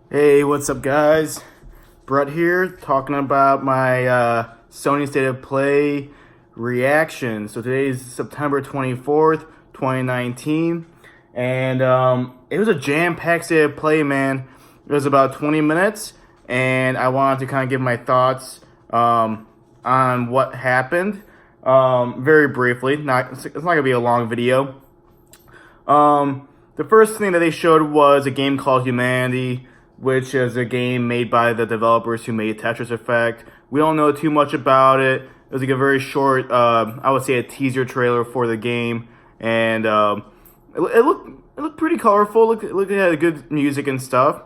Hey, what's up, guys? Brett here, talking about my Sony State of Play reaction. So today is September 24th, 2019, and it was a jam-packed State of Play, man. It was about 20 minutes, and I wanted to kind of give my thoughts on what happened very briefly. It's not going to be a long video. The first thing that they showed was a game called Humanity, which is a game made by the developers who made Tetris Effect. We don't know too much about it. It was like a very short, I would say, a teaser trailer for the game, and it looked pretty colorful. It had good music and stuff.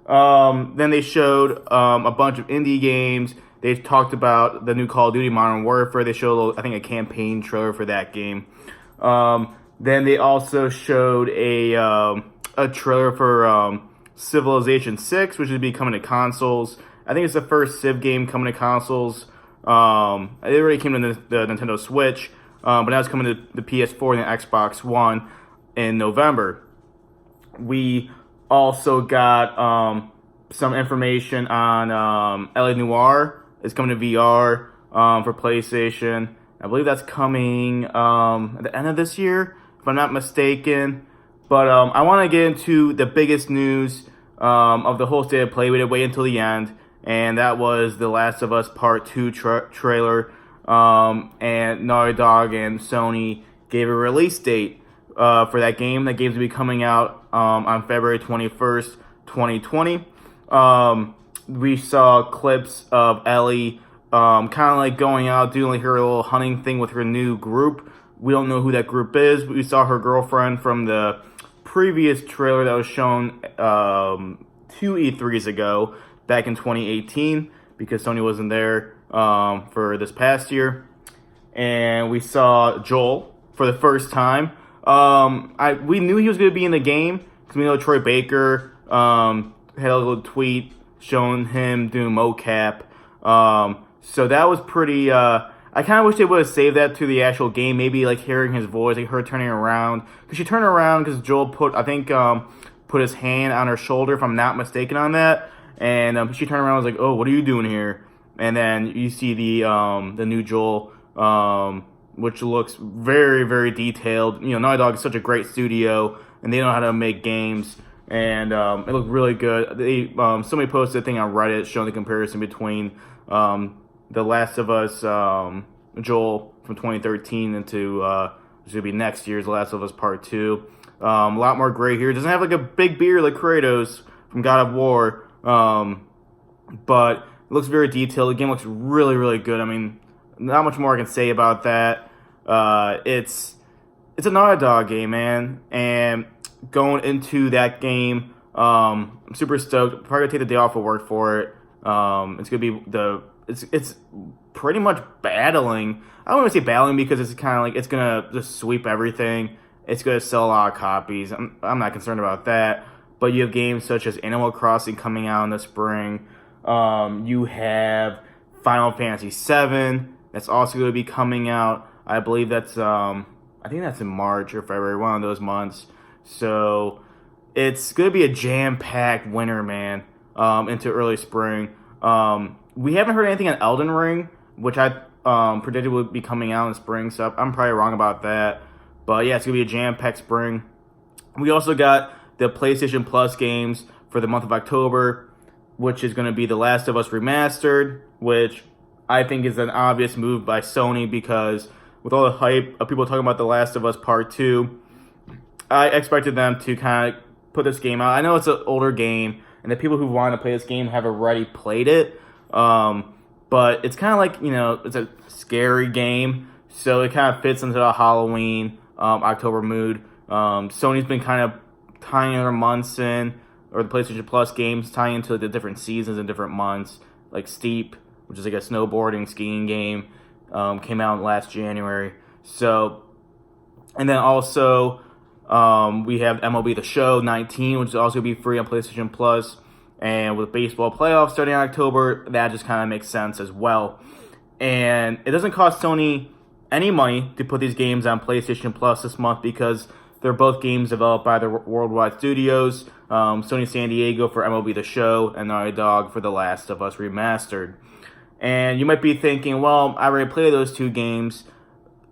Then they showed a bunch of indie games. They talked about the new Call of Duty Modern Warfare. They showed, I think, a campaign trailer for that game. Then they also showed a trailer for Civilization 6, which is be coming to consoles. I think it's the first Civ game coming to consoles. It already came to the Nintendo Switch, but now it's coming to the PS4 and the Xbox One in November. We also got some information on LA Noire. It's coming to VR for PlayStation. I believe that's coming at the end of this year, if I'm not mistaken. But I want to get into the biggest news of the whole State of Play. We did wait until the end, and that was The Last of Us Part 2 trailer. And Naughty Dog and Sony gave a release date for that game. That game's going to be coming out on February 21st, 2020. We saw clips of Ellie kind of like going out, doing like her little hunting thing with her new group. We don't know who that group is. We saw her girlfriend from the previous trailer that was shown 2 E3s ago, back in 2018, because Sony wasn't there for this past year. And we saw Joel for the first time. We knew he was going to be in the game, because we know Troy Baker had a little tweet showing him doing mocap. So that was pretty... I kind of wish they would have saved that to the actual game. Maybe like hearing his voice, like her turning around. Because she turned around because Joel put his hand on her shoulder, if I'm not mistaken on that. And she turned around and was like, "Oh, what are you doing here?" And then you see the new Joel, which looks very, very detailed. You know, Naughty Dog is such a great studio, and they know how to make games. And it looked really good. Somebody posted a thing on Reddit showing the comparison between The Last of Us Joel from 2013 into which will be next year's The Last of Us Part 2. A lot more gray here. Doesn't have like a big beard like Kratos from God of War, but it looks very detailed. The game looks really, really good. I mean, not much more I can say about that. It's a Naughty Dog game, man, and going into that game, I'm super stoked. Probably gonna take the day off of work for it. It's gonna be it's pretty much battling. I don't want to say battling because it's kind of like it's gonna just sweep everything. It's gonna sell a lot of copies. I'm not concerned about that. But you have games such as Animal Crossing coming out in the spring. You have Final Fantasy VII that's also gonna be coming out. I believe that's I think that's in March or February, one of those months. So it's gonna be a jam-packed winter, man, into early spring. We haven't heard anything on Elden Ring, which I predicted would be coming out in spring, so I'm probably wrong about that. But yeah, it's going to be a jam-packed spring. We also got the PlayStation Plus games for the month of October, which is going to be The Last of Us Remastered, which I think is an obvious move by Sony because with all the hype of people talking about The Last of Us Part 2, I expected them to kind of put this game out. I know it's an older game, and the people who want to play this game have already played it. But it's kind of like, you know, it's a scary game, so it kind of fits into the Halloween, October mood. Sony's been kind of tying their months in, or the PlayStation Plus games tying into the different seasons and different months, like Steep, which is like a snowboarding, skiing game, came out last January. So, and then also, we have MLB The Show 19, which is also going to be free on PlayStation Plus. And with baseball playoffs starting in October, that just kind of makes sense as well. And it doesn't cost Sony any money to put these games on PlayStation Plus this month because they're both games developed by the worldwide studios. Sony San Diego for MLB The Show, and Naughty Dog for The Last of Us Remastered. And you might be thinking, well, I already played those 2 games.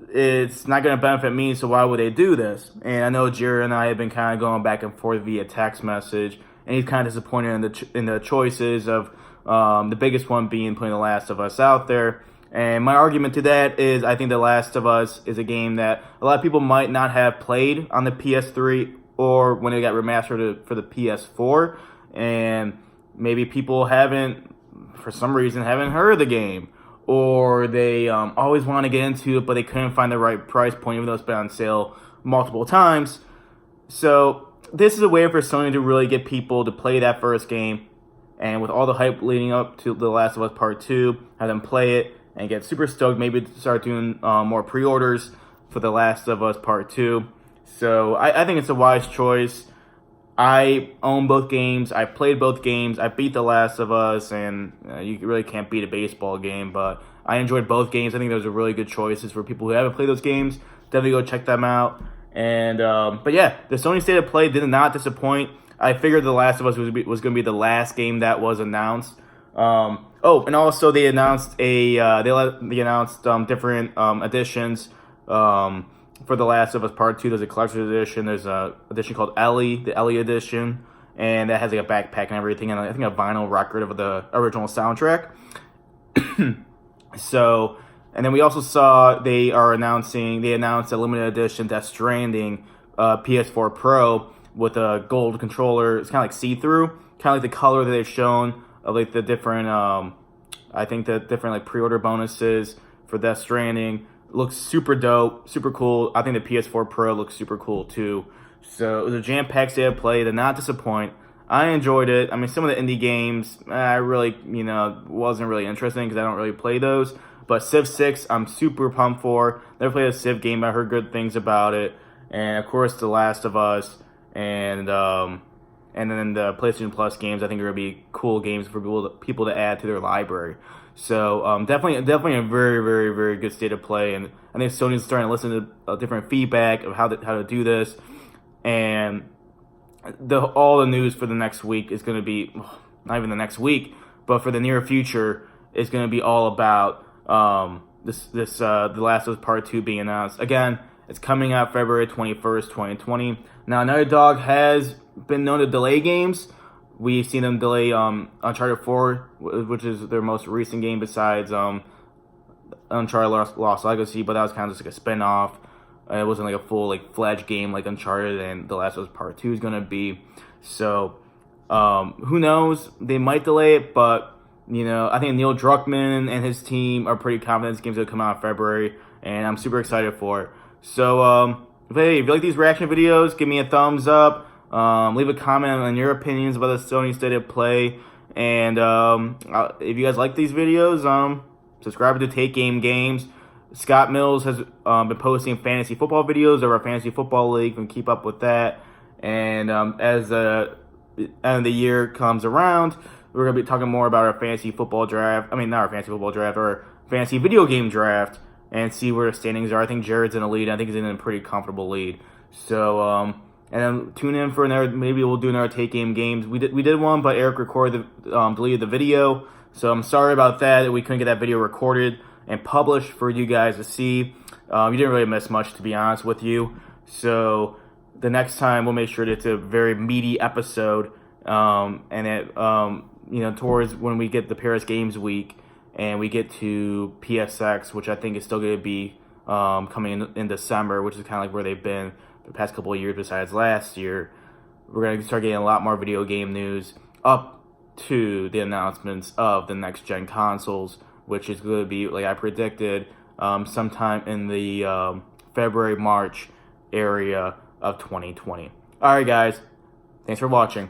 It's not going to benefit me, so why would they do this? And I know Jared and I have been kind of going back and forth via text message, and he's kind of disappointed in the choices of the biggest one being putting The Last of Us out there. And my argument to that is I think The Last of Us is a game that a lot of people might not have played on the PS3 or when it got remastered for the PS4. And maybe people haven't, for some reason, haven't heard of the game. Or they always want to get into it, but they couldn't find the right price point, even though it's been on sale multiple times. So this is a way for Sony to really get people to play that first game. And with all the hype leading up to The Last of Us Part 2, have them play it and get super stoked, maybe start doing more pre-orders for The Last of Us Part 2. So I think it's a wise choice. I own both games. I played both games. I beat The Last of Us, and you really can't beat a baseball game, but I enjoyed both games. I think those are really good choices for people who haven't played those games. Definitely go check them out. And but yeah, the Sony State of Play did not disappoint. I figured The Last of Us was going to be the last game that was announced. And also they announced different editions for The Last of Us Part 2. There's a collector's edition. There's a edition called Ellie, the Ellie edition, and that has like a backpack and everything, and I think a vinyl record of the original soundtrack. So, and then we also saw they announced a limited edition Death Stranding PS4 Pro with a gold controller. It's kind of like see-through, kind of like the color that they've shown of like the different, I think the different like pre-order bonuses for Death Stranding. Looks super dope, super cool. I think the PS4 Pro looks super cool too. So it was a jam-packed state of play. Did not disappoint. I enjoyed it. I mean, some of the indie games, I really, wasn't really interested in because I don't really play those. But Civ 6, I'm super pumped for. Never played a Civ game. I heard good things about it. And of course, The Last of Us, and then the PlayStation Plus games, I think are going to be cool games for people to add to their library. So definitely a very, very, very good state of play, and I think Sony's starting to listen to different feedback of how to do this, and all the news for the next week is going to be, not even the next week, but for the near future is going to be all about The Last of Us Part 2 being announced. Again, it's coming out February 21st, 2020. Now, Naughty Dog has been known to delay games. We've seen them delay Uncharted 4, which is their most recent game besides Uncharted Lost Legacy, but that was kind of just like a spin-off. It wasn't like a full fledged game like Uncharted and The Last of Us Part 2 is going to be. So, who knows? They might delay it, but, I think Neil Druckmann and his team are pretty confident this game's going to come out in February, and I'm super excited for it. So, if you like these reaction videos, give me a thumbs up. Leave a comment on your opinions about the Sony State of Play. And if you guys like these videos, subscribe to Take Game Games. Scott Mills has been posting fantasy football videos of our fantasy football league, and keep up with that. And as the end of the year comes around, we're going to be talking more about our fantasy football draft. I mean, not our fantasy football draft, our fantasy video game draft, and see where the standings are. I think Jared's in a lead. I think he's in a pretty comfortable lead. So, and then tune in for another, maybe we'll do another Take Game Games. We did one, but Eric deleted the video. So I'm sorry about that we couldn't get that video recorded and published for you guys to see. You didn't really miss much, to be honest with you. So the next time we'll make sure that it's a very meaty episode. And it, towards when we get the Paris Games Week and we get to PSX, which I think is still going to be coming in December, which is kind of like where they've been the past couple of years besides last year. We're going to start getting a lot more video game news up to the announcements of the next gen consoles, which is going to be, like I predicted, sometime in the February-March area of 2020. Alright guys, thanks for watching.